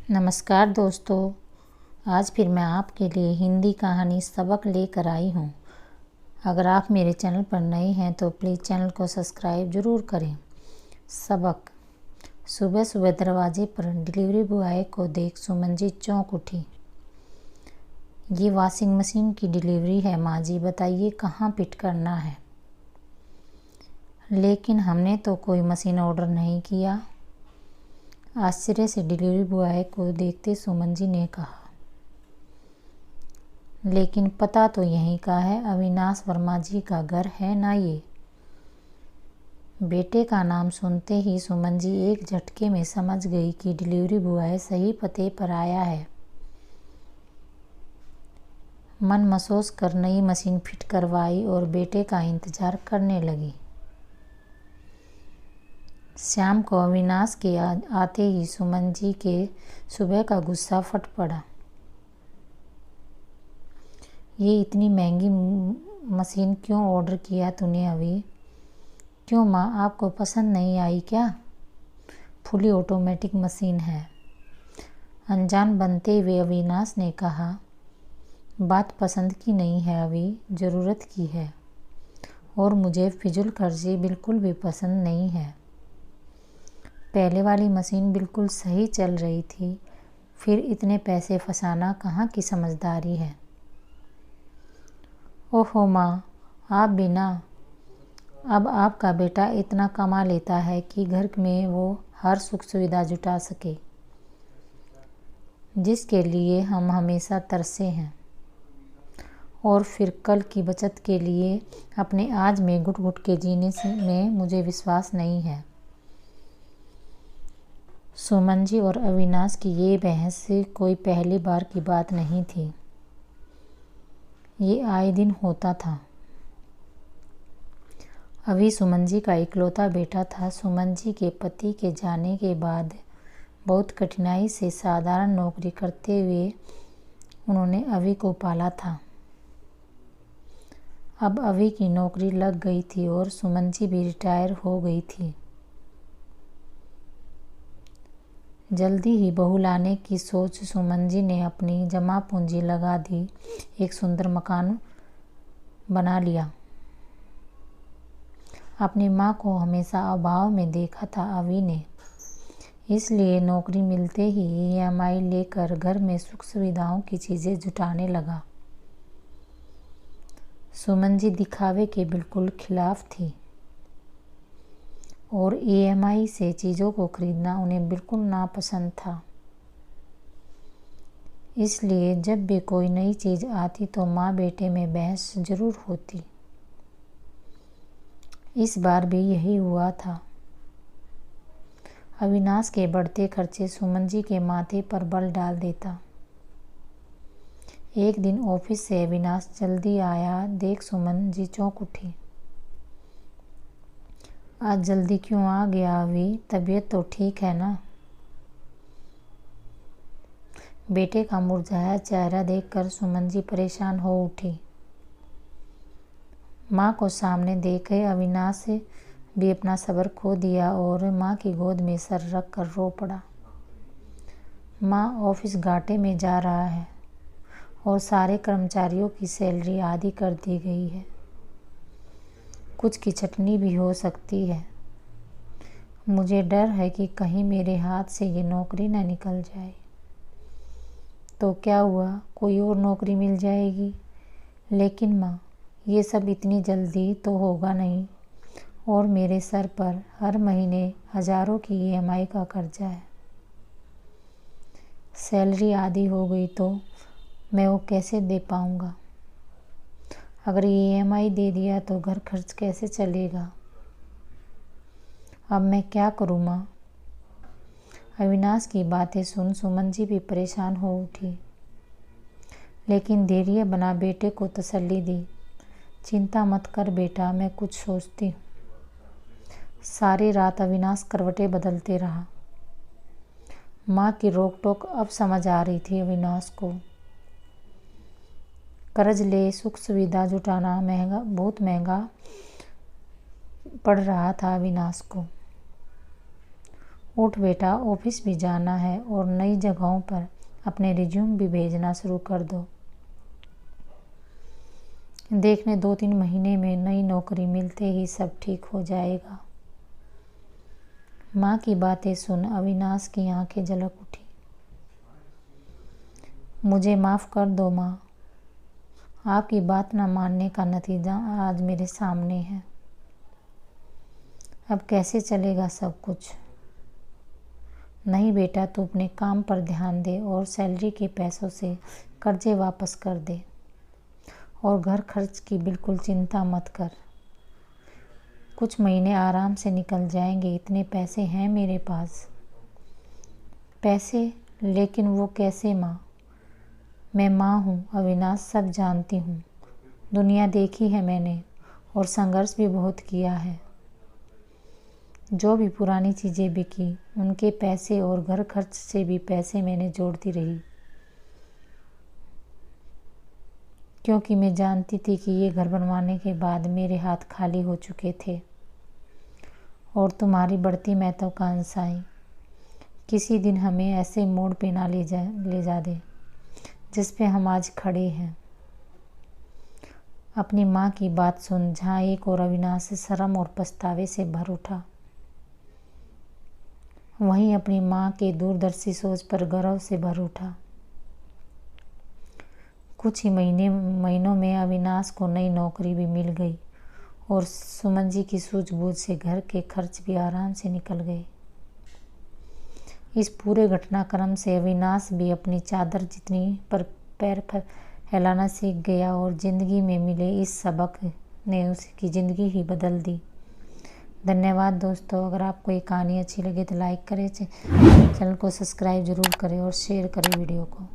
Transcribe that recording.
नमस्कार दोस्तों, आज फिर मैं आपके लिए हिंदी कहानी सबक लेकर आई हूँ। अगर आप मेरे चैनल पर नए हैं तो प्लीज़ चैनल को सब्सक्राइब ज़रूर करें। सबक। सुबह सुबह दरवाजे पर डिलीवरी बॉय को देख सुमन जी चौंक उठी। ये वॉशिंग मशीन की डिलीवरी है माँ जी, बताइए कहाँ पिक करना है। लेकिन हमने तो कोई मशीन ऑर्डर नहीं किया, आश्चर्य से डिलीवरी बॉय को देखते सुमन जी ने कहा। लेकिन पता तो यहीं का है, अविनाश वर्मा जी का घर है ना ये। बेटे का नाम सुनते ही सुमन जी एक झटके में समझ गई कि डिलीवरी बॉय सही पते पर आया है। मन महसूस कर नई मशीन फिट करवाई और बेटे का इंतजार करने लगी। शाम को अविनाश के आते ही सुमन जी के सुबह का गुस्सा फट पड़ा। ये इतनी महंगी मशीन क्यों ऑर्डर किया तूने अभी? क्यों माँ, आपको पसंद नहीं आई क्या? फुली ऑटोमेटिक मशीन है। अनजान बनते हुए अविनाश ने कहा, बात पसंद की नहीं है अभी, ज़रूरत की है। और मुझे फिजूल खर्ची बिल्कुल भी पसंद नहीं है। पहले वाली मशीन बिल्कुल सही चल रही थी, फिर इतने पैसे फंसाना कहाँ की समझदारी है। ओहो माँ, आप भी ना। अब आपका बेटा इतना कमा लेता है कि घर में वो हर सुख सुविधा जुटा सके, जिसके लिए हम हमेशा तरसे हैं। और फिर कल की बचत के लिए अपने आज में घुट घुट के जीने में मुझे विश्वास नहीं है। सुमन जी और अविनाश की ये बहस कोई पहली बार की बात नहीं थी, ये आए दिन होता था। अभी सुमन जी का इकलौता बेटा था। सुमन जी के पति के जाने के बाद बहुत कठिनाई से साधारण नौकरी करते हुए उन्होंने अभी को पाला था। अब अभी की नौकरी लग गई थी और सुमन जी भी रिटायर हो गई थी। जल्दी ही बहू लाने की सोच सुमन जी ने अपनी जमा पूंजी लगा दी, एक सुंदर मकान बना लिया। अपनी माँ को हमेशा अभाव में देखा था अभी ने, इसलिए नौकरी मिलते ही EMI लेकर घर में सुख सुविधाओं की चीज़ें जुटाने लगा। सुमन जी दिखावे के बिल्कुल खिलाफ थी और EMI से चीज़ों को खरीदना उन्हें बिल्कुल नापसंद था। इसलिए जब भी कोई नई चीज़ आती तो माँ बेटे में बहस जरूर होती। इस बार भी यही हुआ था। अविनाश के बढ़ते खर्चे सुमन जी के माथे पर बल डाल देता। एक दिन ऑफिस से अविनाश जल्दी आया, देख सुमन जी चौंक उठी। आज जल्दी क्यों आ गया अभी? तबीयत तो ठीक है ना? बेटे का मुरझाया चेहरा देखकर सुमन जी परेशान हो उठी। माँ को सामने देखे अविनाश भी अपना सब्र खो दिया और माँ की गोद में सर रख कर रो पड़ा। माँ, ऑफिस घाटे में जा रहा है और सारे कर्मचारियों की सैलरी आधी कर दी गई है। कुछ की छटनी भी हो सकती है। मुझे डर है कि कहीं मेरे हाथ से ये नौकरी न निकल जाए। तो क्या हुआ, कोई और नौकरी मिल जाएगी। लेकिन माँ, ये सब इतनी जल्दी तो होगा नहीं, और मेरे सर पर हर महीने हज़ारों की EMI का कर्जा है। सैलरी आधी हो गई तो मैं वो कैसे दे पाऊँगा? अगर EMI दे दिया तो घर खर्च कैसे चलेगा? अब मैं क्या करूँ माँ? अविनाश की बातें सुन सुमन जी भी परेशान हो उठी, लेकिन धैर्य बना बेटे को तसल्ली दी। चिंता मत कर बेटा, मैं कुछ सोचती हूँ। सारी रात अविनाश करवटें बदलते रहा। माँ की रोक टोक अब समझ आ रही थी अविनाश को। कर्ज ले सुख सुविधा जुटाना बहुत महंगा पड़ रहा था अविनाश को। उठ बेटा, ऑफिस भी जाना है और नई जगहों पर अपने रिज्यूम भी भेजना शुरू कर दो। देखने 2-3 महीने में नई नौकरी मिलते ही सब ठीक हो जाएगा। माँ की बातें सुन अविनाश की आंखें झलक उठी। मुझे माफ़ कर दो माँ, आपकी बात न मानने का नतीजा आज मेरे सामने है। अब कैसे चलेगा सब कुछ? नहीं बेटा, तू अपने काम पर ध्यान दे और सैलरी के पैसों से कर्जे वापस कर दे और घर खर्च की बिल्कुल चिंता मत कर। कुछ महीने आराम से निकल जाएंगे, इतने पैसे हैं मेरे पास। पैसे? लेकिन वो कैसे माँ? मैं माँ हूँ अविनाश, सब जानती हूँ। दुनिया देखी है मैंने और संघर्ष भी बहुत किया है। जो भी पुरानी चीज़ें बिकी उनके पैसे और घर खर्च से भी पैसे मैंने जोड़ती रही, क्योंकि मैं जानती थी कि ये घर बनवाने के बाद मेरे हाथ खाली हो चुके थे। और तुम्हारी बढ़ती महत्वाकांक्षाएं किसी दिन हमें ऐसे मोड़ पे ना ले जा दे जिस पे हम आज खड़े हैं। अपनी माँ की बात सुन जहाँ एक और अविनाश शर्म और पछतावे से भर उठा, वहीं अपनी माँ के दूरदर्शी सोच पर गर्व से भर उठा। कुछ ही महीनों में अविनाश को नई नौकरी भी मिल गई और सुमन जी की सूझबूझ से घर के खर्च भी आराम से निकल गए। इस पूरे घटनाक्रम से अविनाश भी अपनी चादर जितनी पर पैर फैलाना सीख गया और ज़िंदगी में मिले इस सबक ने उसकी ज़िंदगी ही बदल दी। धन्यवाद दोस्तों। अगर आपको ये कहानी अच्छी लगे तो लाइक करें, चैनल को सब्सक्राइब ज़रूर करें और शेयर करें वीडियो को।